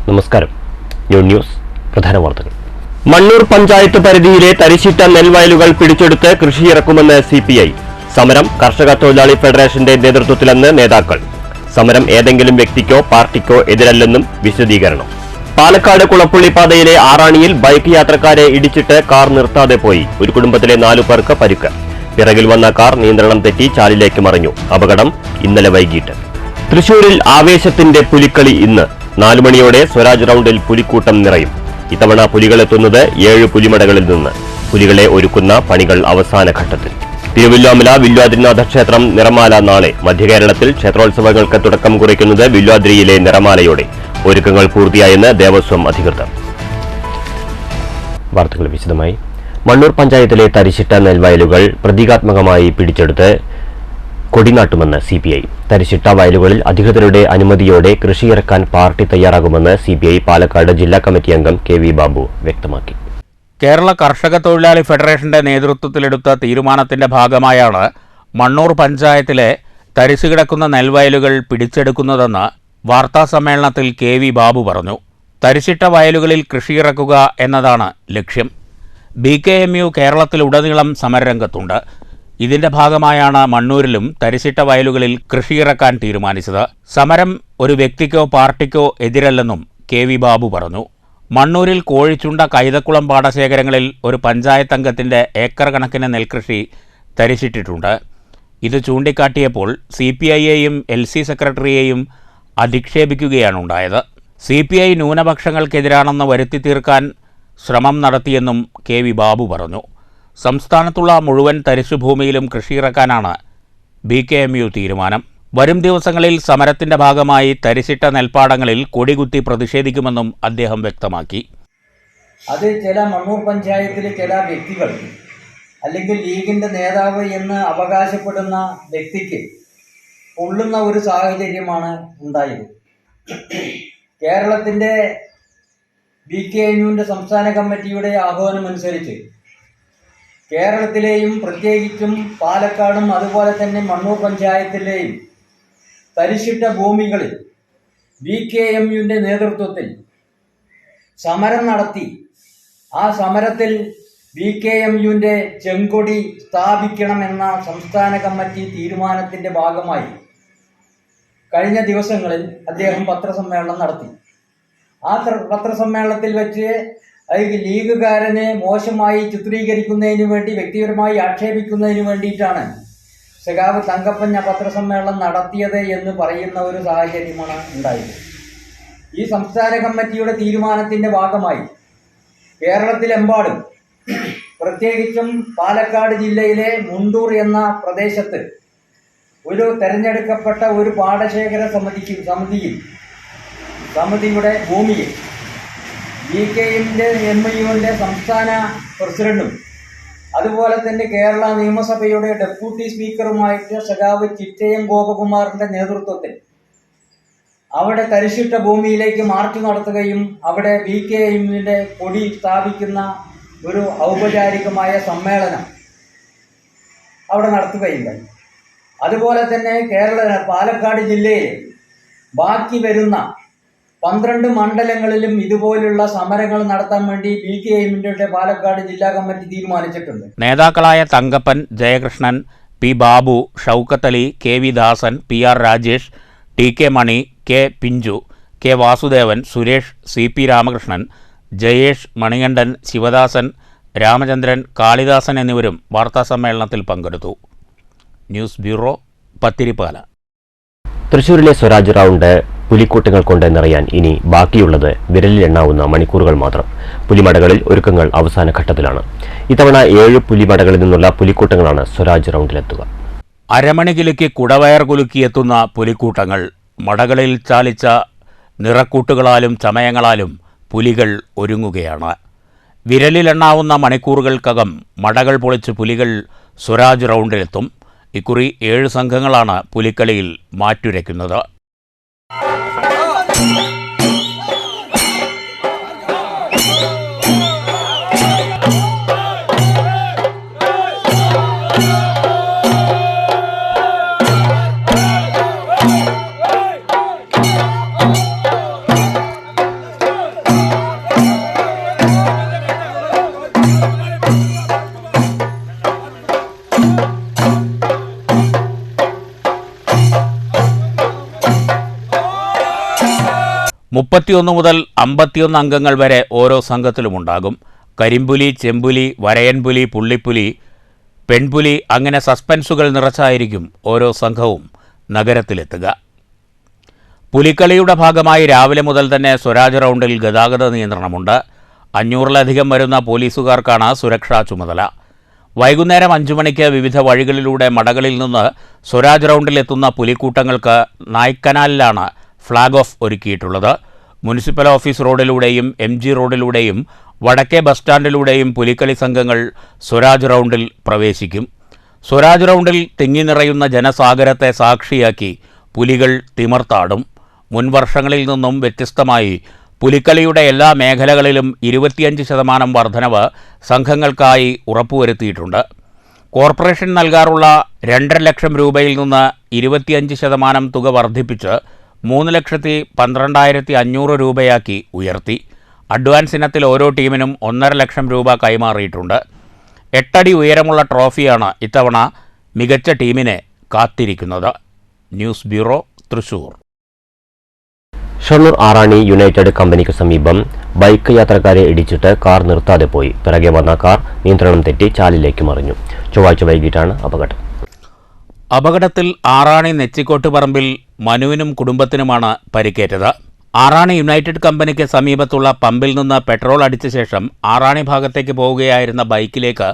നമസ്കാരം. ന്യൂസ് പ്രധാന വാർത്തകൾ. മണ്ണൂർ പഞ്ചായത്ത് പരിധിയിലെ തരിശിട്ട നെൽവയലുകൾ പിടിച്ചെടുത്ത് കൃഷിയിറക്കുമെന്ന് CPI. സമരം കർഷക തൊഴിലാളി ഫെഡറേഷന്റെ നേതൃത്വത്തിലെന്ന് നേതാക്കൾ. സമരം ഏതെങ്കിലും വ്യക്തിക്കോ പാർട്ടിക്കോ എതിരല്ലെന്നും വിശദീകരണം. പാലക്കാട് കുളപ്പുള്ളി പാതയിലെ ആറാണിയിൽ ബൈക്ക് യാത്രക്കാരെ ഇടിച്ചിട്ട് കാർ നിർത്താതെ പോയി. ഒരു കുടുംബത്തിലെ 4 പേർക്ക് പരിക്ക്. പിറകിൽ വന്ന കാർ നിയന്ത്രണം തെറ്റി ചാലിലേക്ക് മറിഞ്ഞു. അപകടം ഇന്നലെ വൈകിട്ട്. തൃശൂരിൽ ആവേശത്തിന്റെ പുലിക്കളി ഇന്ന് 4 മണിയോടെ സ്വരാജ് റൌണ്ടിൽ പുലിക്കൂട്ടം നിറയും. ഇത്തവണ പുലികളെത്തുന്നത് 7 പുലിമടകളിൽ നിന്ന്. പുലികളെ ഒരുക്കുന്ന പണികൾ അവസാന ഘട്ടത്തിൽ. തിരുവല്ലോമല വില്വാദ്രിനാഥ ക്ഷേത്രം നിറമാല നാളെ. മധ്യകേരളത്തിൽ ക്ഷേത്രോത്സവങ്ങൾക്ക് തുടക്കം കുറിക്കുന്നത് വില്വാദ്രിയിലെ നിറമാലയോടെ. ഒരുക്കങ്ങൾ പൂർത്തിയായെന്ന് ദേവസ്വം അധികൃതർ. വാർത്തകൾ വിശദമായി. മണ്ണൂർ പഞ്ചായത്തിലെ തരിശിട്ട നെൽവയലുകൾ പ്രതീകാത്മകമായി പിടിച്ചെടുത്ത് കൊടിനാട്ടുമെന്ന് CPI. തരിശിട്ട വയലുകളിൽ അധികൃതരുടെ അനുമതിയോടെ കൃഷിയിറക്കാൻ പാർട്ടി തയ്യാറാകുമെന്ന് CPI പാലക്കാട് ജില്ലാ കമ്മിറ്റി അംഗം KV ബാബു വ്യക്തമാക്കി. കേരള കർഷക തൊഴിലാളി ഫെഡറേഷന്റെ നേതൃത്വത്തിലെടുത്ത തീരുമാനത്തിന്റെ ഭാഗമായാണ് മണ്ണൂർ പഞ്ചായത്തിലെ തരിശുകിടക്കുന്ന നെൽവയലുകൾ പിടിച്ചെടുക്കുന്നതെന്ന് വാർത്താസമ്മേളനത്തിൽ KV ബാബു പറഞ്ഞു. തരിശിട്ട വയലുകളിൽ കൃഷിയിറക്കുക എന്നതാണ് ലക്ഷ്യം. BKMU കേരളത്തിലുടനീളം സമരരംഗത്തുണ്ട്. ഇതിന്റെ ഭാഗമായാണ് മണ്ണൂരിലും തരിശിട്ട വയലുകളിൽ കൃഷിയിറക്കാൻ തീരുമാനിച്ചത്. സമരം ഒരു വ്യക്തിക്കോ പാർട്ടിക്കോ എതിരല്ലെന്നും KV ബാബു പറഞ്ഞു. മണ്ണൂരിൽ കോഴിച്ചുണ്ട കൈതക്കുളം പാടശേഖരങ്ങളിൽ ഒരു പഞ്ചായത്ത് അംഗത്തിന്റെ ഏക്കർ കണക്കിന് നെൽകൃഷി തരിശിട്ടിട്ടുണ്ട്. ഇത് ചൂണ്ടിക്കാട്ടിയപ്പോൾ CPIയെയും LC സെക്രട്ടറിയെയും അധിക്ഷേപിക്കുകയാണുണ്ടായത്. CPI ന്യൂനപക്ഷങ്ങൾക്കെതിരാണെന്ന് വരുത്തി തീർക്കാൻ ശ്രമം നടത്തിയെന്നും KV ബാബു പറഞ്ഞു. സംസ്ഥാനത്തുള്ള മുഴുവൻ തരിശുഭൂമിയിലും കൃഷിയിറക്കാനാണ് BKMU തീരുമാനം. വരും ദിവസങ്ങളിൽ സമരത്തിന്റെ ഭാഗമായി തരിശിട്ട നെൽപ്പാടങ്ങളിൽ കൊടികുത്തി പ്രതിഷേധിക്കുമെന്നും അദ്ദേഹം വ്യക്തമാക്കി. അത് ചില മണ്ണൂർ പഞ്ചായത്തിലെ ചില വ്യക്തികൾ അല്ലെങ്കിൽ ലീഗിൻ്റെ നേതാവ് എന്ന് അവകാശപ്പെടുന്ന വ്യക്തിക്ക് കൊള്ളുന്ന ഒരു സാഹചര്യമാണ് ഉണ്ടായത്. കേരളത്തിൻ്റെ BKMUവിൻ്റെ സംസ്ഥാന കമ്മിറ്റിയുടെ ആഹ്വാനമനുസരിച്ച് കേരളത്തിലെയും പ്രത്യേകിച്ചും പാലക്കാടും അതുപോലെ തന്നെ മണ്ണൂർ പഞ്ചായത്തിലെയും തരിശിട്ട ഭൂമികളിൽ BKMUവിൻ്റെ നേതൃത്വത്തിൽ സമരം നടത്തി ആ സമരത്തിൽ BKMUവിൻ്റെ ചെങ്കൊടി സ്ഥാപിക്കണമെന്ന സംസ്ഥാന കമ്മിറ്റി തീരുമാനത്തിൻ്റെ ഭാഗമായി കഴിഞ്ഞ ദിവസങ്ങളിൽ അദ്ദേഹം പത്രസമ്മേളനം നടത്തി. ആ പത്രസമ്മേളനത്തിൽ വെച്ച് ലീഗുകാരനെ മോശമായി ചിത്രീകരിക്കുന്നതിന് വേണ്ടി, വ്യക്തിപരമായി ആക്ഷേപിക്കുന്നതിന് വേണ്ടിയിട്ടാണ് സഖാവ് തങ്കപ്പൻ പത്രസമ്മേളനം നടത്തിയത് എന്ന് പറയുന്ന ഒരു സാഹചര്യമാണ് ഉണ്ടായത്. ഈ സംസ്ഥാന കമ്മിറ്റിയുടെ തീരുമാനത്തിൻ്റെ ഭാഗമായി കേരളത്തിലെമ്പാടും പ്രത്യേകിച്ചും പാലക്കാട് ജില്ലയിലെ മുണ്ടൂർ എന്ന പ്രദേശത്ത് ഒരു തെരഞ്ഞെടുക്കപ്പെട്ട ഒരു പാടശേഖര സമിതിയുടെ ഭൂമിയിൽ BKMUവിൻ്റെ സംസ്ഥാന പ്രസിഡന്റും അതുപോലെ തന്നെ കേരള നിയമസഭയുടെ ഡെപ്യൂട്ടി സ്പീക്കറുമായിട്ട് സഖാവ് ചിറ്റയം ഗോപകുമാറിൻ്റെ നേതൃത്വത്തിൽ അവിടെ തരിശിട്ട ഭൂമിയിലേക്ക് മാർച്ച് നടത്തുകയും അവിടെ BKMUവിൻ്റെ കൊടി സ്ഥാപിക്കുന്ന ഒരു ഔപചാരികമായ സമ്മേളനം അവിടെ നടത്തുകയുണ്ടായി. അതുപോലെ തന്നെ പാലക്കാട് ജില്ലയിലെ ബാക്കി വരുന്ന 12 മണ്ഡലങ്ങളിലും ഇതുപോലുള്ള സമരങ്ങൾ നടത്താൻ വേണ്ടി BKMUവിൻ്റെ പാലക്കാട് ജില്ലാ കമ്മിറ്റി തീരുമാനിച്ചിട്ടുണ്ട്. നേതാക്കളായ തങ്കപ്പൻ, ജയകൃഷ്ണൻ, P ബാബു, ഷൗക്കത്ത് അലി, KV ദാസൻ, PR രാജേഷ്, TK മണി, K പിഞ്ചു, K വാസുദേവൻ, സുരേഷ്, CP രാമകൃഷ്ണൻ, ജയേഷ്, മണികണ്ഠൻ, ശിവദാസൻ, രാമചന്ദ്രൻ, കാളിദാസൻ എന്നിവരും വാർത്താസമ്മേളനത്തിൽ പങ്കെടുത്തു. News bureau, Pathirippala. തൃശൂരിലെ സ്വരാജ് റൌണ്ട് പുലിക്കൂട്ടങ്ങൾ കൊണ്ട് നിറയാൻ ഇനി ബാക്കിയുള്ളത് വിരലിലെണ്ണാവുന്ന മണിക്കൂറുകൾ മാത്രം. പുലിമടകളിൽ ഒരുക്കങ്ങൾ അവസാന ഘട്ടത്തിലാണ്. ഇത്തവണ 7 പുലിമടകളിൽ നിന്നുള്ള പുലിക്കൂട്ടങ്ങളാണ് സ്വരാജ് റൌണ്ടിലെത്തുക. അരമണികിലേക്ക് കുടവയർ കുലുക്കിയെത്തുന്ന പുലിക്കൂട്ടങ്ങൾ. മടകളിൽ ചാലിച്ച നിറക്കൂട്ടുകളാലും ചമയങ്ങളാലും പുലികൾ ഒരുങ്ങുകയാണ്. വിരലിലെണ്ണാവുന്ന മണിക്കൂറുകൾക്കകം മടകൾ പൊളിച്ച് പുലികൾ സ്വരാജ് റൌണ്ടിലെത്തും. ഇക്കുറി 7 സംഘങ്ങളാണ് പുലിക്കളിയിൽ മാറ്റുരയ്ക്കുന്നത്. 31 മുതൽ 51 അംഗങ്ങൾ വരെ ഓരോ സംഘത്തിലുമുണ്ടാകും. കരിമ്പുലി, ചെമ്പുലി, വരയൻപുലി, പുള്ളിപ്പുലി, പെൺപുലി അങ്ങനെ സസ്പെൻസുകൾ നിറച്ചായിരിക്കും ഓരോ സംഘവും നഗരത്തിലെത്തുക. പുലിക്കളിയുടെ ഭാഗമായി രാവിലെ മുതൽ തന്നെ സ്വരാജ് റൗണ്ടിൽ ഗതാഗത നിയന്ത്രണമുണ്ട്. 500-ലധികം വരുന്ന പോലീസുകാർക്കാണ് സുരക്ഷാ ചുമതല. വൈകുന്നേരം 5 മണിക്ക് വിവിധ വഴികളിലൂടെ മടകളിൽ നിന്ന് സ്വരാജ് റൗണ്ടിലെത്തുന്ന പുലിക്കൂട്ടങ്ങൾക്ക് നായ്ക്കനാലിലാണ് ഫ്ളാഗ് ഓഫ് ഒരുക്കിയിട്ടുള്ളത്. മുനിസിപ്പൽ ഓഫീസ് റോഡിലൂടെയും MG റോഡിലൂടെയും വടക്കേ ബസ് സ്റ്റാൻഡിലൂടെയും പുലിക്കളി സംഘങ്ങൾ സ്വരാജ് റൗണ്ടിൽ പ്രവേശിക്കും. സ്വരാജ് റൗണ്ടിൽ തിങ്ങി നിറയുന്ന ജനസാഗരത്തെ സാക്ഷിയാക്കി പുലികൾ തിമിർത്താടും. മുൻവർഷങ്ങളിൽ നിന്നും വ്യത്യസ്തമായി പുലിക്കളിയുടെ എല്ലാ മേഖലകളിലും 25% വർധനവ് സംഘങ്ങൾക്കായി ഉറപ്പുവരുത്തിയിട്ടുണ്ട്. കോർപ്പറേഷൻ നൽകാറുള്ള 2.5 ലക്ഷം രൂപയിൽ നിന്ന് 25% തുക വർദ്ധിപ്പിച്ച് 3,12,500 രൂപയാക്കി ഉയർത്തി. അഡ്വാൻസ് ഇനത്തിൽ ഓരോ ടീമിനും 1.5 ലക്ഷം രൂപ കൈമാറിയിട്ടുണ്ട്. 8 അടി ഉയരമുള്ള ട്രോഫിയാണ് ഇത്തവണ മികച്ച ടീമിനെ കാത്തിരിക്കുന്നത്. News bureau, Thrissur. ഷൊർണൂർ ആറാണി യുണൈറ്റഡ് കമ്പനിക്ക് സമീപം ബൈക്ക് യാത്രക്കാരെ ഇടിച്ചിട്ട് കാർ നിർത്താതെ പോയി. പിറകെ വന്ന കാർ നിയന്ത്രണം തെറ്റി ചാലിലേക്ക് മറിഞ്ഞു. ചൊവ്വാഴ്ച വൈകിട്ടാണ് അപകടം. അപകടത്തിൽ ആറാണി നെച്ചിക്കോട്ട് പറമ്പിൽ മനുവിനും കുടുംബത്തിനുമാണ് പരിക്കേറ്റത്. ആറാണി യുണൈറ്റഡ് കമ്പനിക്ക് സമീപത്തുള്ള പമ്പിൽ നിന്ന് പെട്രോൾ അടിച്ച ശേഷം ആറാണി ഭാഗത്തേക്ക് പോവുകയായിരുന്ന ബൈക്കിലേക്ക്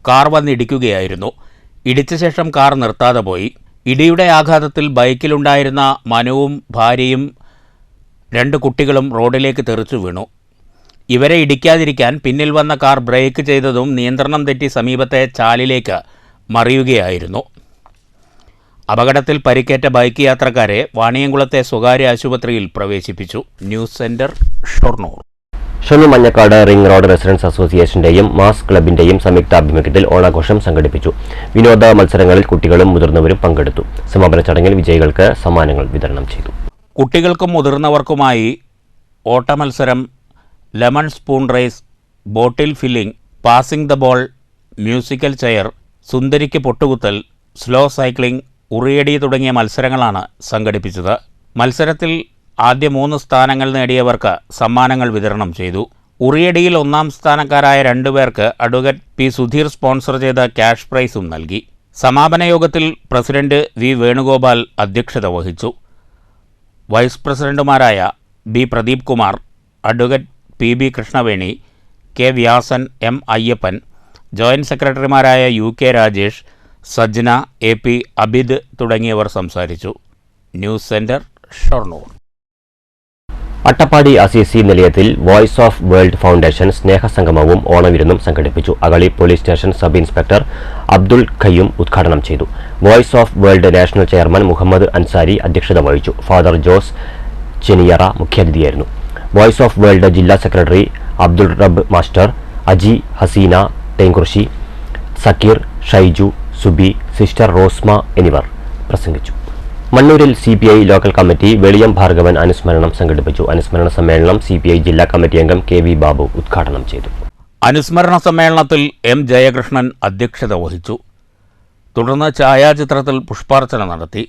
കാർ വന്നിടിക്കുകയായിരുന്നു. ഇടിച്ച ശേഷം കാർ നിർത്താതെ പോയി. ഇടിയുടെ ആഘാതത്തിൽ ബൈക്കിലുണ്ടായിരുന്ന മനുവും ഭാര്യയും 2 കുട്ടികളും റോഡിലേക്ക് തെറിച്ചു വീണു. ഇവരെ ഇടിക്കാതിരിക്കാൻ പിന്നിൽ വന്ന കാർ ബ്രേക്ക് ചെയ്തതും നിയന്ത്രണം തെറ്റി സമീപത്തെ ചാലിലേക്ക് മറിയുകയായിരുന്നു. അപകടത്തിൽ പരിക്കേറ്റ ബൈക്ക് യാത്രക്കാരെ വാണിയംകുളത്തെ സ്വകാര്യ ആശുപത്രിയിൽ പ്രവേശിപ്പിച്ചു. News centre, Shoranur. Shoranur Manjakkad ring road residence അസോസിയേഷന്റെയും മാസ് ക്ലബിന്റെയും സംയുക്താഭിമുഖ്യത്തിൽ ഓണാഘോഷം സംഘടിപ്പിച്ചു. വിനോദ മത്സരങ്ങളിൽ കുട്ടികളും മുതിർന്നവരും പങ്കെടുത്തു. സമാപന ചടങ്ങിൽ വിജയികൾക്ക് സമ്മാനങ്ങൾ വിതരണം ചെയ്തു. കുട്ടികൾക്കും മുതിർന്നവർക്കുമായി ഓട്ടമത്സരം, lemon spoon race, bottle filling, passing the ball, musical chair, സുന്ദരിക്ക് പൊട്ടുകുത്തൽ, സ്ലോ സൈക്ലിംഗ്, ഉറിയടി തുടങ്ങിയ മത്സരങ്ങളാണ് സംഘടിപ്പിച്ചത്. മത്സരത്തിൽ ആദ്യ 3 സ്ഥാനങ്ങൾ നേടിയവർക്ക് സമ്മാനങ്ങൾ വിതരണം ചെയ്തു. ഉറിയടിയിൽ 1-ാം സ്ഥാനക്കാരായ 2 പേർക്ക് അഡ്വക്കേറ്റ് പി സുധീർ സ്പോൺസർ ചെയ്ത ക്യാഷ് പ്രൈസും നൽകി. സമാപന യോഗത്തിൽ പ്രസിഡന്റ് വി വേണുഗോപാൽ അധ്യക്ഷത വഹിച്ചു. വൈസ് പ്രസിഡന്റുമാരായ B Pradeep Kumar, advocate PB Krishnaveni, K Vyasan, M Ayyappan, joint സെക്രട്ടറിമാരായ UK രാജേഷ്, സജ്ന, AP അബിദ് തുടങ്ങിയവർ സംസാരിച്ചു. News centre, Shoranur. Attappadi Assisi നിലയത്തിൽ വോയിസ് ഓഫ് വേൾഡ് ഫൗണ്ടേഷൻ സ്നേഹസംഗമവും ഓണവിരുന്നും സംഘടിപ്പിച്ചു. Agali police station sub inspector Abdul Khayyum ഉദ്ഘാടനം ചെയ്തു. Voice of world national chairman Muhammad Ansari അധ്യക്ഷത വഹിച്ചു. ഫാദർ ജോസ് ചെനിയറ മുഖ്യാതിഥിയായിരുന്നു. വോയിസ് ഓഫ് വേൾഡ് ജില്ലാ secretary Abdul Rabb master, Aji, Haseena Thenkurussi, Zakir, Shaiju, Subi, sister Rosma എന്നിവർ പ്രസംഗിച്ചു. മണ്ണൂരിൽ CPI local committee Veliyam Bhargavan അനുസ്മരണം സംഘടിപ്പിച്ചു. അനുസ്മരണ സമ്മേളനം CPI ജില്ലാ കമ്മിറ്റി അംഗം KV ബാബു ഉദ്ഘാടനം ചെയ്തു. അനുസ്മരണ സമ്മേളനത്തിൽ M ജയകൃഷ്ണൻ അധ്യക്ഷത വഹിച്ചു. തുടർന്ന് ഛായാചിത്രത്തിൽ പുഷ്പാർച്ചന നടത്തി.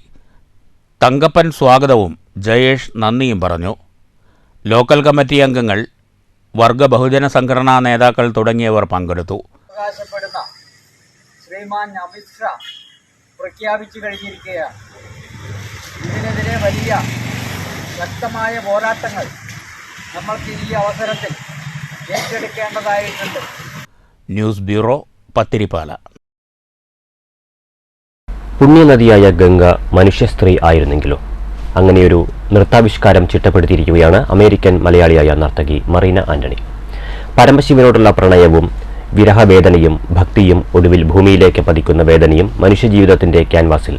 തങ്കപ്പൻ സ്വാഗതവും ജയേഷ് നന്ദിയും പറഞ്ഞു. ലോക്കൽ കമ്മിറ്റി അംഗങ്ങൾ, വർഗ ബഹുജന സംഘടനാ നേതാക്കൾ തുടങ്ങിയവർ പങ്കെടുത്തു. അവകാശപ്പെടുന്ന ശ്രീമാൻ അമിത് ഷാ പ്രഖ്യാപിച്ചു കഴിഞ്ഞിരിക്കുകയാണ്. ഇതിനെതിരെ വലിയ ശക്തമായ പോരാട്ടങ്ങൾ നമ്മൾക്ക് ഈ അവസരത്തിൽ ഏറ്റെടുക്കേണ്ടതായിട്ടുണ്ട്. News bureau, Pathirippala. പുണ്യനദിയായ ഗംഗ മനുഷ്യ സ്ത്രീ ആയിരുന്നെങ്കിലോ? അങ്ങനെയൊരു നൃത്താവിഷ്കാരം ചിട്ടപ്പെടുത്തിയിരിക്കുകയാണ് അമേരിക്കൻ മലയാളിയായ നർത്തകി മറീന ആന്റണി. പരമശിവനോടുള്ള പ്രണയവും വിരഹവേദനയും ഭക്തിയും ഒടുവിൽ ഭൂമിയിലേക്ക് പതിക്കുന്ന വേദനയും മനുഷ്യജീവിതത്തിന്റെ ക്യാൻവാസിൽ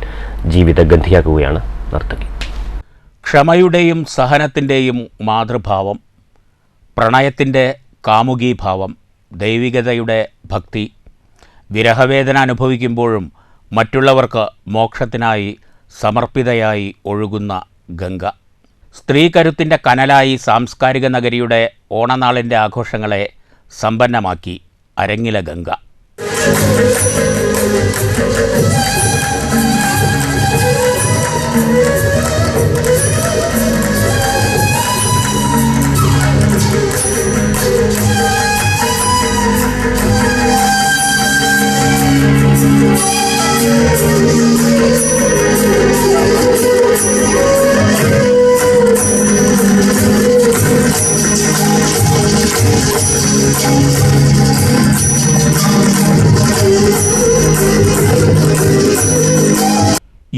ജീവിതഗന്ധിയാക്കുകയാണ് നർത്തകി. ക്ഷമയുടെയും സഹനത്തിൻ്റെയും മാതൃഭാവം, പ്രണയത്തിൻ്റെ കാമുകീഭാവം, ദൈവികതയുടെ ഭക്തി, വിരഹവേദന അനുഭവിക്കുമ്പോഴും മറ്റുള്ളവർക്ക് മോക്ഷത്തിനായി സമർപ്പിതയായി ഒഴുകുന്ന ഗംഗ. സ്ത്രീകരുത്തിൻ്റെ കനലായി സാംസ്കാരിക നഗരിയുടെ ഓണനാളിൻ്റെ ആഘോഷങ്ങളെ സമ്പന്നമാക്കി അരങ്ങില ഗംഗ.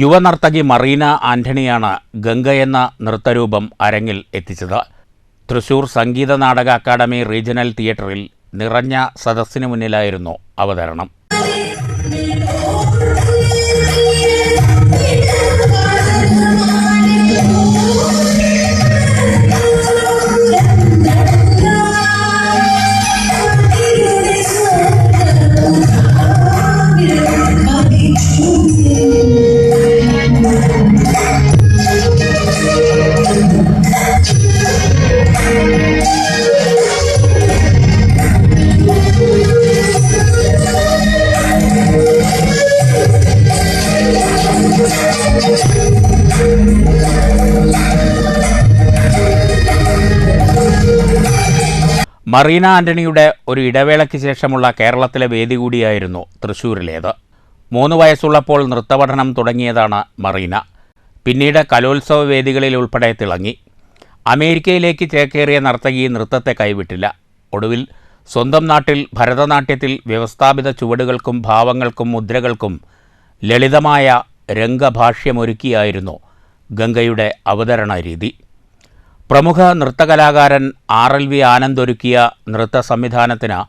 യുവനർത്തകി മറീന ആന്റണിയാണ് ഗംഗ എന്ന നൃത്തരൂപം അരങ്ങിൽ എത്തിച്ചത്. തൃശൂർ സംഗീത നാടക അക്കാദമി റീജിയണൽ തിയേറ്ററിൽ നിറഞ്ഞ സദസ്സിനു മുന്നിലായിരുന്നു അവതരണം. മറീന ആന്റണിയുടെ ഒരു ഇടവേളയ്ക്ക് ശേഷമുള്ള കേരളത്തിലെ വേദി കൂടിയായിരുന്നു തൃശ്ശൂരിലേത്. 3 വയസ്സുള്ളപ്പോൾ നൃത്തപഠനം തുടങ്ങിയതാണ് മറീന. പിന്നീട് കലോത്സവ വേദികളിൽ ഉൾപ്പെടെ തിളങ്ങി. അമേരിക്കയിലേക്ക് ചേക്കേറിയ നർത്തകി നൃത്തത്തെ കൈവിട്ടില്ല. ഒടുവിൽ സ്വന്തം നാട്ടിൽ ഭരതനാട്യത്തിൽ വ്യവസ്ഥാപിത ചുവടുകൾക്കും ഭാവങ്ങൾക്കും മുദ്രകൾക്കും ലളിതമായ രംഗഭാഷ്യമൊരുക്കിയായിരുന്നു ഗംഗയുടെ അവതരണ രീതി. പ്രമുഖ നൃത്തകലാകാരൻ RLV ആനന്ദ് ഒരുക്കിയ നൃത്ത സംവിധാനത്തിന്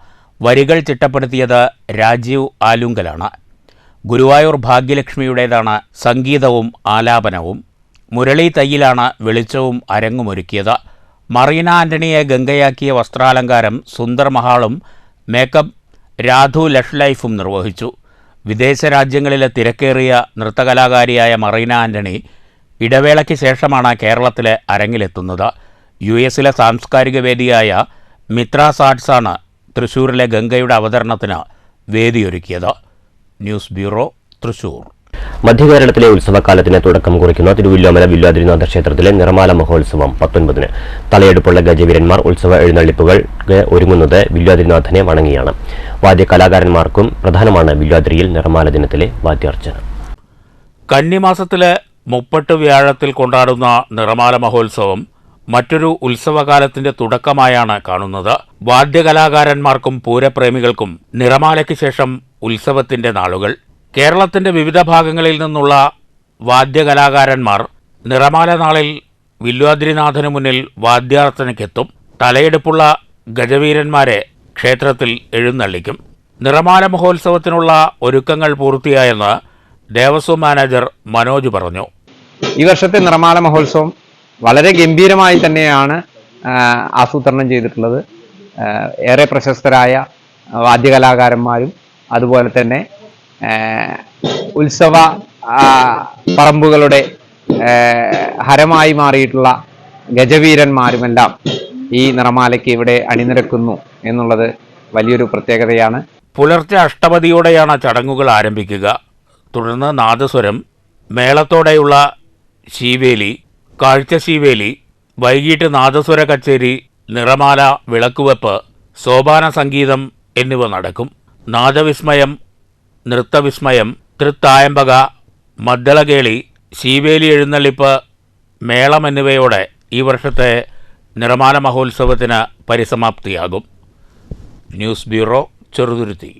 വരികൾ ചിട്ടപ്പെടുത്തിയത് രാജീവ് ആലുങ്കലാണ്. ഗുരുവായൂർ ഭാഗ്യലക്ഷ്മിയുടേതാണ് സംഗീതവും ആലാപനവും. മുരളി തയ്യിലാണ് വെളിച്ചവും അരങ്ങുമൊരുക്കിയത്. മറീന ആന്റണിയെ ഗംഗയാക്കിയ വസ്ത്രാലങ്കാരം സുന്ദർ മഹാളും മേക്കപ്പ് രാധു ലഷ് ലൈഫും നിർവഹിച്ചു. വിദേശ രാജ്യങ്ങളിലെ തിരക്കേറിയ നൃത്തകലാകാരിയായ മറീന ആന്റണി ഇടവേളയ്ക്ക് ശേഷമാണ് കേരളത്തിലെ അരങ്ങിലെത്തുന്നത്. US സാംസ്കാരിക വേദിയായ മിത്രാസ് ആർട്സാണ് തൃശ്ശൂരിലെ ഗംഗയുടെ അവതരണത്തിന് വേദിയൊരുക്കിയത്. News bureau, Thrissur. മധ്യകേരളത്തിലെ ഉത്സവകാലത്തിന് തുടക്കം കുറിക്കുന്ന തിരുവല്ലോമല വില്വാദ്രിനാഥ ക്ഷേത്രത്തിലെ നിറമാല മഹോത്സവം 19-ന്. തലയെടുപ്പുള്ള ഗജവീരന്മാർ ഉത്സവ എഴുന്നള്ളിപ്പുകൾക്ക് ഒരുങ്ങുന്നത് വില്വാദ്രിനാഥനെ വണങ്ങിയാണ്. വാദ്യകലാകാരന്മാർക്കും പ്രധാനമാണ് വില്വാദ്രിയിൽ നിറമാല ദിനത്തിലെ വാദ്യാർച്ചന. കന്നിമാസത്തിലെ 30 വ്യാഴത്തിൽ കൊണ്ടാടുന്ന നിറമാല മഹോത്സവം മറ്റൊരു ഉത്സവകാലത്തിന്റെ തുടക്കമായാണ് കാണുന്നത്. വാദ്യകലാകാരന്മാർക്കും പൂരപ്രേമികൾക്കും നിറമാലയ്ക്ക് ശേഷം ഉത്സവത്തിന്റെ നാളുകൾ. കേരളത്തിന്റെ വിവിധ ഭാഗങ്ങളിൽ നിന്നുള്ള വാദ്യകലാകാരന്മാർ നിറമാല നാളിൽ വില്വാദ്രിനാഥനു മുന്നിൽ വാദ്യാർച്ചനയ്ക്കെത്തും. തലയെടുപ്പുള്ള ഗജവീരന്മാരെ ക്ഷേത്രത്തിൽ എഴുന്നള്ളിക്കും. നിറമാല മഹോത്സവത്തിനുള്ള ഒരുക്കങ്ങൾ പൂർത്തിയായെന്ന് ദേവസ്വം മാനേജർ മനോജ് പറഞ്ഞു. ഈ വർഷത്തെ നിറമാല മഹോത്സവം വളരെ ഗംഭീരമായി തന്നെയാണ് ആസൂത്രണം ചെയ്തിട്ടുള്ളത്. ഏറെ പ്രശസ്തരായ വാദ്യകലാകാരന്മാരും അതുപോലെ തന്നെ ഉത്സവ പറമ്പുകളുടെ ഹരമായി മാറിയിട്ടുള്ള ഗജവീരന്മാരുമെല്ലാം ഈ നിറമാലയ്ക്ക് ഇവിടെ അണിനിരക്കുന്നു എന്നുള്ളത് വലിയൊരു പ്രത്യേകതയാണ്. പുലർച്ചെ അഷ്ടപതിയോടെയാണ് ചടങ്ങുകൾ ആരംഭിക്കുക. തുടർന്ന് നാദസ്വരം, മേളത്തോടെയുള്ള ശീവേലി, കാഴ്ചശീവേലി, വൈകിട്ട് നാദസ്വര കച്ചേരി, നിറമാല വിളക്കുവെപ്പ്, സോപാന സംഗീതം എന്നിവ നടക്കും. നാദവിസ്മയം, നൃത്തവിസ്മയം, തൃത്തായമ്പക, മദ്ദളകേളി, ശീവേലി എഴുന്നള്ളിപ്പ്, മേളം എന്നിവയോടെ ഈ വർഷത്തെ നിറമാല മഹോത്സവത്തിന് പരിസമാപ്തിയാകും. News bureau, Cheruthuruthy.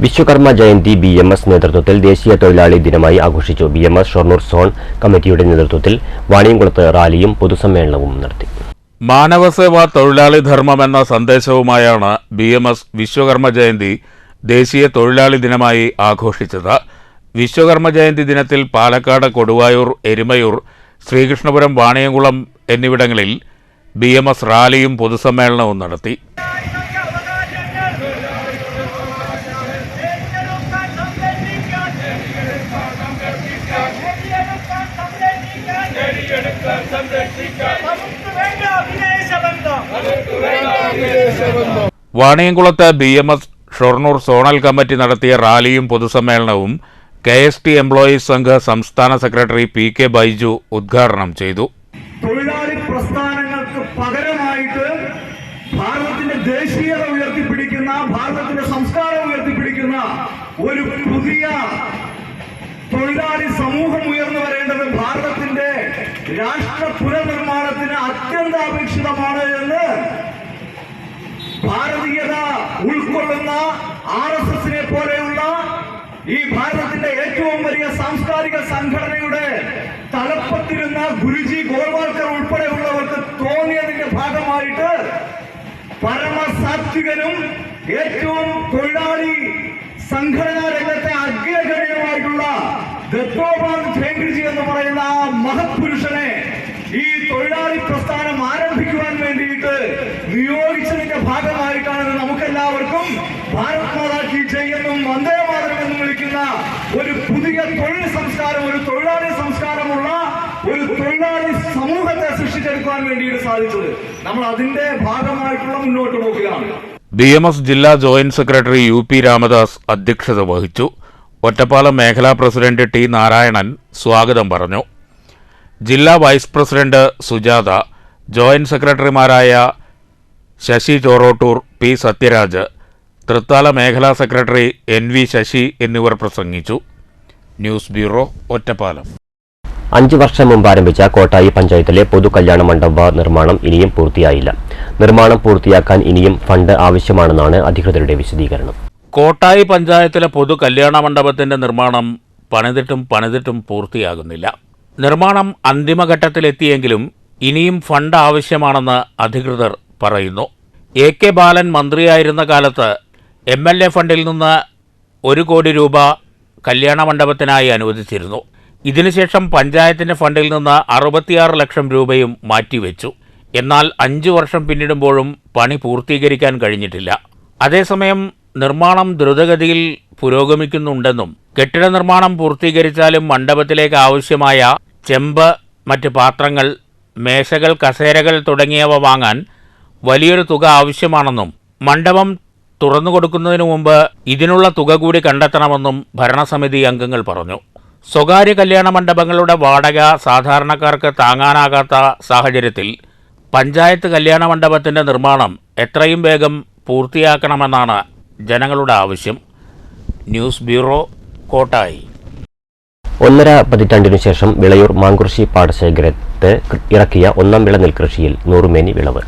Vishwakarma Jayanti BMS നേതൃത്വത്തിൽ ദേശീയ തൊഴിലാളി ദിനമായി ആഘോഷിച്ചു. BMS ഷൊർണൂർ സോൺ കമ്മിറ്റിയുടെ നേതൃത്വത്തിൽ വാണിയംകുളത്ത് റാലിയും പൊതുസമ്മേളനവും നടത്തി. മാനവസേവാ തൊഴിലാളി ധർമ്മം എന്ന സന്ദേശവുമായാണ് BMS വിശ്വകർമ്മ ജയന്തി ദേശീയ തൊഴിലാളി ദിനമായി ആഘോഷിച്ചത്. വിശ്വകർമ്മ ജയന്തി ദിനത്തിൽ പാലക്കാട്, കൊടുവായൂർ, എരുമയൂർ, ശ്രീകൃഷ്ണപുരം, വാണിയംകുളം എന്നിവിടങ്ങളിൽ BMS റാലിയും പൊതുസമ്മേളനവും നടത്തി. വാണിയംകുളത്ത് BMS ഷൊർണൂർ സോണൽ കമ്മിറ്റി നടത്തിയ റാലിയും പൊതുസമ്മേളനവും KST എംപ്ലോയീസ് സംഘ് സംസ്ഥാന സെക്രട്ടറി PK ബൈജു ഉദ്ഘാടനം ചെയ്തു. തൊഴിലാളി പ്രസ്ഥാനങ്ങൾക്ക് പകരമായിട്ട് ഭാരതത്തിന്റെ ദേശീയത ഉയർത്തിപ്പിടിക്കുന്ന, ഭാരതത്തിന്റെ സംസ്കാരം ഉയർത്തിപ്പിടിക്കുന്ന ഒരു പുതിയ തൊഴിലാളി സമൂഹം ഉയർന്നു വരേണ്ടത് ഭാരതത്തിന്റെ രാഷ്ട്ര പുനർനിർമ്മാണത്തിന് അത്യന്താപേക്ഷിതമാണ് എന്ന് ഭാരതീയത ഉൾക്കൊള്ളുന്ന RSSനെ പോലെയുള്ള ഈ ഭാരതത്തിന്റെ ഏറ്റവും വലിയ സാംസ്കാരിക സംഘടനയുടെ തലപ്പത്തിരുന്ന ഗുരുജി ഗോൾവാൾക്കർ ഉൾപ്പെടെയുള്ളവർക്ക് തോന്നിയതിന്റെ ഭാഗമായിട്ട് പരമസാത്വികനും ഏറ്റവും തൊഴിലാളി സംഘടനാ രംഗത്തെ അഗ്രഗണ്യമായിട്ടുള്ള ദത്തോപാന്ത് ഠേംഗർജി എന്ന് പറയുന്ന ആ മഹത് പുരുഷനെ ഈ തൊഴിലാളി പ്രസ്ഥാനം ആരംഭിക്കുവാൻ വേണ്ടിയിട്ട് നിയോഗിച്ചതിന്റെ ഭാഗമായിട്ടാണ് നമുക്കെല്ലാവർക്കും ഭാരത് മാതാ കി ജയ് എന്നും വന്ദേ മാതരം എന്നും വിളിക്കുന്ന ഒരു പുതിയ തൊഴിൽ സംസ്കാരം, ഒരു തൊഴിലാളി സംസ്കാരമുള്ള ഒരു തൊഴിലാളി സമൂഹത്തെ സൃഷ്ടിച്ചെടുക്കുവാൻ വേണ്ടിയിട്ട് സാധിച്ചത്. നമ്മൾ അതിന്റെ ഭാഗമായിട്ടുള്ള മുന്നോട്ട് പോവുകയാണ്. BMS ജില്ലാ ജോയിന്റ് സെക്രട്ടറി UP രാമദാസ് അധ്യക്ഷത വഹിച്ചു. ഒറ്റപ്പാലം മേഖലാ പ്രസിഡന്റ് T നാരായണൻ സ്വാഗതം പറഞ്ഞു. ജില്ലാ വൈസ് പ്രസിഡന്റ് സുജാത, ജോയിന്റ് സെക്രട്ടറിമാരായ ശശി ചോറോട്ടൂർ, P സത്യരാജ്, തൃത്താല മേഖലാ സെക്രട്ടറി NV ശശി എന്നിവർ പ്രസംഗിച്ചു. News bureau, Ottapalam. 5 വർഷം മുമ്പ് ആരംഭിച്ച കോട്ടായി പഞ്ചായത്തിലെ പൊതു കല്യാണ മണ്ഡപ നിർമ്മാണം ഇനിയും പൂർത്തിയായില്ല. നിർമ്മാണം പൂർത്തിയാക്കാൻ ഇനിയും ഫണ്ട് ആവശ്യമാണെന്നാണ് അധികൃതരുടെ വിശദീകരണം. കോട്ടായി പഞ്ചായത്തിലെ പൊതു കല്യാണ മണ്ഡപത്തിന്റെ നിർമ്മാണം പണിതിട്ടും പൂർത്തിയാകുന്നില്ല. നിർമ്മാണം അന്തിമഘട്ടത്തിലെത്തിയെങ്കിലും ഇനിയും ഫണ്ട് ആവശ്യമാണെന്ന് അധികൃതർ പറയുന്നു. AK ബാലൻ മന്ത്രിയായിരുന്ന കാലത്ത് MLA ഫണ്ടിൽ നിന്ന് 1 കോടി രൂപ കല്യാണ മണ്ഡപത്തിനായി അനുവദിച്ചിരുന്നു. ഇതിനുശേഷം പഞ്ചായത്തിന്റെ ഫണ്ടിൽ നിന്ന് 66 ലക്ഷം രൂപയും മാറ്റിവെച്ചു. എന്നാൽ 5 വർഷം പിന്നിടുമ്പോഴും പണി പൂർത്തീകരിക്കാൻ കഴിഞ്ഞിട്ടില്ല. അതേസമയം നിർമ്മാണം ദ്രുതഗതിയിൽ പുരോഗമിക്കുന്നുണ്ടെന്നും കെട്ടിട നിർമ്മാണം പൂർത്തീകരിച്ചാലും മണ്ഡപത്തിലേക്ക് ആവശ്യമായ ചെമ്പ്, മറ്റ് പാത്രങ്ങൾ, മേശകൾ, കസേരകൾ തുടങ്ങിയവ വാങ്ങാൻ വലിയൊരു തുക ആവശ്യമാണെന്നും മണ്ഡപം തുറന്നുകൊടുക്കുന്നതിനു മുമ്പ് ഇതിനുള്ള തുക കൂടി കണ്ടെത്തണമെന്നും ഭരണസമിതി അംഗങ്ങൾ പറഞ്ഞു. സ്വകാര്യ കല്യാണ മണ്ഡപങ്ങളുടെ വാടക സാധാരണക്കാർക്ക് താങ്ങാനാകാത്ത സാഹചര്യത്തിൽ പഞ്ചായത്ത് കല്യാണ മണ്ഡപത്തിന്റെ നിർമ്മാണം എത്രയും വേഗം പൂർത്തിയാക്കണമെന്നാണ് ജനങ്ങളുടെ ആവശ്യം. News bureau, Kottayi. 1.5 പതിറ്റാണ്ടിനു ശേഷം വിളയൂർ മാങ്കുറിശി പാടശേഖരത്ത് ഇറക്കിയ ഒന്നാം വിള നെൽകൃഷിയിൽ 100 മേനി വിളവ്.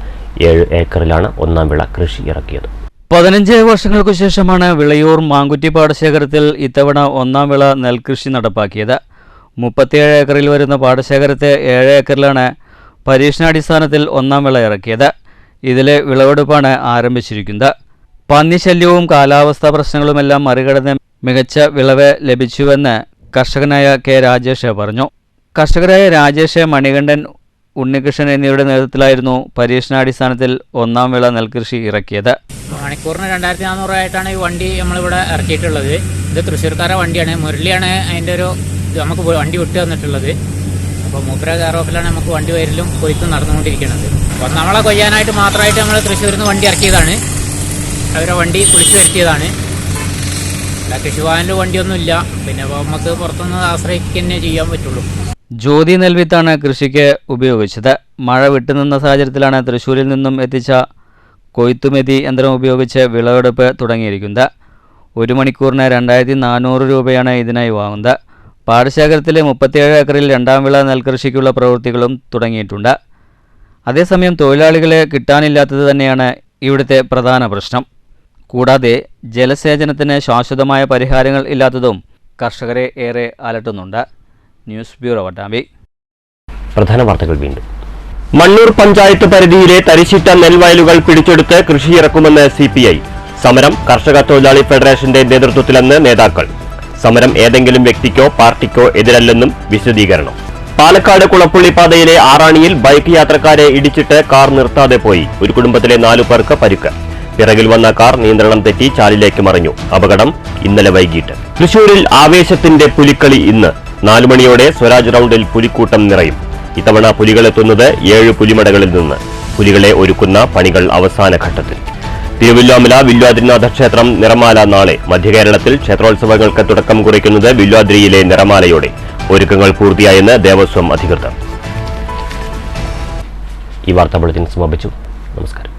7 ഏക്കറിലാണ് ഒന്നാം വിള കൃഷി ഇറക്കിയത്. 15 വർഷങ്ങൾക്കു ശേഷമാണ് വിളയൂർ മാങ്കുറ്റി പാടശേഖരത്തിൽ ഇത്തവണ ഒന്നാം വിള നെൽകൃഷി നടപ്പാക്കിയത്. 37 ഏക്കറിൽ വരുന്ന പാടശേഖരത്തെ 7 ഏക്കറിലാണ് പരീക്ഷണാടിസ്ഥാനത്തിൽ ഒന്നാം വിള ഇറക്കിയത്. ഇതിലെ വിളവെടുപ്പാണ് ആരംഭിച്ചിരിക്കുന്നത്. പന്നിശല്യവും കാലാവസ്ഥാ പ്രശ്നങ്ങളുമെല്ലാം മറികടന്ന് മികച്ച വിളവ് ലഭിച്ചുവെന്ന് കർഷകനായ K രാജേഷ് പറഞ്ഞു. കർഷകരായ രാജേഷ്, മണികണ്ഠൻ, ഉണ്ണികൃഷ്ണൻ എന്നിവരുടെ നേതൃത്വത്തിലായിരുന്നു പരീക്ഷണാടിസ്ഥാനത്തിൽ ഒന്നാം വിള നെൽകൃഷി ഇറക്കിയത്. മണിക്കൂറിന് 2400 ആയിട്ടാണ് ഈ വണ്ടി നമ്മളിവിടെ ഇറക്കിയിട്ടുള്ളത്. ഇത് തൃശ്ശൂർക്കാരെ വണ്ടിയാണ്. മുരളിയാണ് അതിൻ്റെ നമുക്ക് വണ്ടി വിട്ടു തന്നിട്ടുള്ളത്. അപ്പോൾ മൂപ്പര കെയറോഫിലാണ് നമുക്ക് വണ്ടി വരലും കൊയ്ത്തും നടന്നുകൊണ്ടിരിക്കുന്നത്. ഒന്നാം വിള കൊയ്യാനായിട്ട് മാത്രമായിട്ട് നമ്മൾ തൃശ്ശൂരിൽ നിന്ന് വണ്ടി ഇറക്കിയതാണ്. അവരെ വണ്ടി കുളിച്ചു വരുത്തിയതാണ്. കൃഷിഭവനിൽ വണ്ടിയൊന്നുമില്ല. പിന്നെ നമുക്ക് പുറത്തുനിന്ന് ആശ്രയിക്കുക തന്നെ ചെയ്യാൻ പറ്റുള്ളൂ. ജ്യോതി നെൽവിത്താണ് കൃഷിക്ക് ഉപയോഗിച്ചത്. മഴ വിട്ടുനിന്ന സാഹചര്യത്തിലാണ് തൃശ്ശൂരിൽ നിന്നും എത്തിച്ച കൊയ്ത്തുമെതി യന്ത്രം ഉപയോഗിച്ച് വിളവെടുപ്പ് തുടങ്ങിയിരിക്കുന്നത്. 1 മണിക്കൂറിന് 2400 രൂപയാണ് ഇതിനായി വാങ്ങുന്നത്. പാടശേഖരത്തിലെ 37 ഏക്കറിൽ രണ്ടാം വിള നെൽകൃഷിക്കുള്ള പ്രവൃത്തികളും തുടങ്ങിയിട്ടുണ്ട്. അതേസമയം തൊഴിലാളികളെ കിട്ടാനില്ലാത്തത് തന്നെയാണ് ഇവിടുത്തെ പ്രധാന പ്രശ്നം. കൂടാതെ ജലസേചനത്തിന് ശാശ്വതമായ പരിഹാരങ്ങൾ ഇല്ലാത്തതും കർഷകരെ ഏറെ അലട്ടുന്നുണ്ട്. News bureau, വട്ടാമ്പി. പ്രധാന വാർത്തകൾ വീണ്ടും. മണ്ണൂർ പഞ്ചായത്ത് പരിധിയിലെ തരിശിട്ട നെൽവയലുകൾ പിടിച്ചെടുത്ത് കൃഷിയിറക്കുമെന്ന് CPI. സമരം കർഷക തൊഴിലാളി ഫെഡറേഷന്റെ നേതൃത്വത്തിലെന്ന് നേതാക്കൾ. സമരം ഏതെങ്കിലും വ്യക്തിക്കോ പാർട്ടിക്കോ എതിരല്ലെന്നും വിശദീകരണം. പാലക്കാട് കുളപ്പുള്ളി പാതയിലെ ആറാണിയിൽ ബൈക്ക് യാത്രക്കാരെ ഇടിച്ചിട്ട് കാർ നിർത്താതെ പോയി. ഒരു കുടുംബത്തിലെ 4 പേർക്ക് പരിക്ക്. പിറകിൽ വന്ന കാർ നിയന്ത്രണം തെറ്റി ചാലിലേക്ക് മറിഞ്ഞു. അപകടം ഇന്നലെ വൈകിട്ട്. തൃശൂരിൽ ആവേശത്തിന്റെ പുലിക്കളി ഇന്ന് 4 മണിയോടെ സ്വരാജ് റൌണ്ടിൽ പുലിക്കൂട്ടം നിറയും. ഇത്തവണ പുലികളെത്തുന്നത് 7 പുലിമടകളിൽ നിന്ന്. പുലികളെ ഒരുക്കുന്ന പണികൾ അവസാന ഘട്ടത്തിൽ. തിരുവല്ലോമല വില്വാദ്രിനാഥ ക്ഷേത്രം നിറമാല നാളെ. മധ്യകേരളത്തിൽ ക്ഷേത്രോത്സവങ്ങൾക്ക് തുടക്കം കുറിക്കുന്നത് വില്വാദ്രിയിലെ നിറമാലയോടെ. ഒരുക്കങ്ങൾ പൂർത്തിയായെന്ന് ദേവസ്വം അധികൃതർ. ഈ വാർത്താ ബുള്ളറ്റിൻ സമാപിച്ചു. നമസ്കാരം.